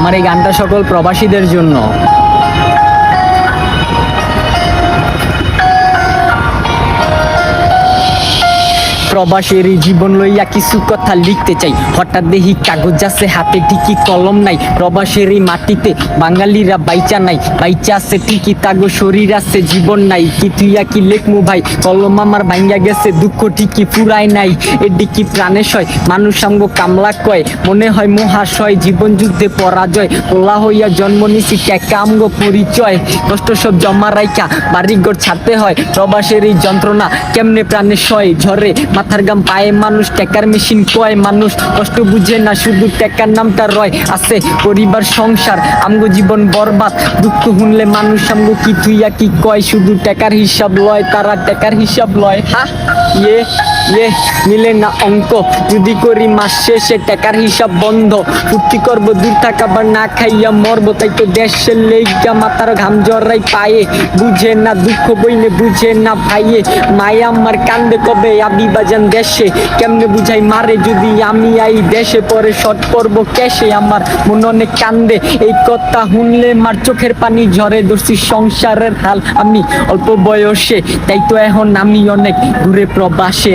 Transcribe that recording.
আমার এই গানটা সকল প্রবাসীদের জন্য। প্রবাসের এই জীবন লইয়া কিছু কথা লিখতে চাই, হঠাৎ দেখি কাগজ আছে হাতে ঠিকই কলম নাই। প্রবাসের এই মাটিতে বাঙালিরা বাইচা নাই, বাইচা আছে ঠিকই তাগো শরীর আছে জীবন নাই। কি তুইয়া কি লেখমু ভাই, কলম আমার ভাঙ্গা গেছে, দুঃখ ঠিকই ফুরায় নাই। এডি কি প্রাণে সয়, মানুষ আমগো কামলা কয়, মনে হয় মহাশয় জীবন যুদ্ধে পরাজয়। ওলা হইয়া জন্ম নিছি টেকা আমগো পরিচয়, কষ্ট সব জমা রাইখা বাড়িঘর ছাড়তে হয়। প্রবাসের এই যন্ত্রণা কেমনে প্রাণে সয়, ঝরে মাথার গাম পায়ে মানুষ, টেকার মেশিন কয় মানুষ, কষ্ট বুঝে না শুধু টেকার নামটা রয়। আছে পরিবার সংসার আমগো জীবন বরবাদ, দুঃখ শুনলে মানুষ আমগো কি থুইয়া কি কয়, শুধু টেকার হিসাব লয়, তারা টেকার হিসাব লয়। হা ইয়ে ইয়ে মিলে না অঙ্ক, যদি করি মাস শেষে টেকার হিসাব বন্ধ। ফুর্তি করবো দূর থাকাবার না খাইয়া মরবো, তাই তো দেশের লেগা মাথার ঘাম জড়াই পায়ে। বুঝে না দুঃখ বইলে বুঝে না ভাইয়ে, মায়া আমার কান্দে কবে আবি বাজান দেশে। কেমনে বুঝাই মারে যদি আমি আই দেশে, পরে শট করবো ক্যাশে। আমার মন অনেক কান্দে এই কথা শুনলে, মার চোখের পানি ঝরে। ধরছি সংসারের হাল আমি অল্প বয়সে, তাই তো এখন আমি অনেক দূরে প্রবাসে।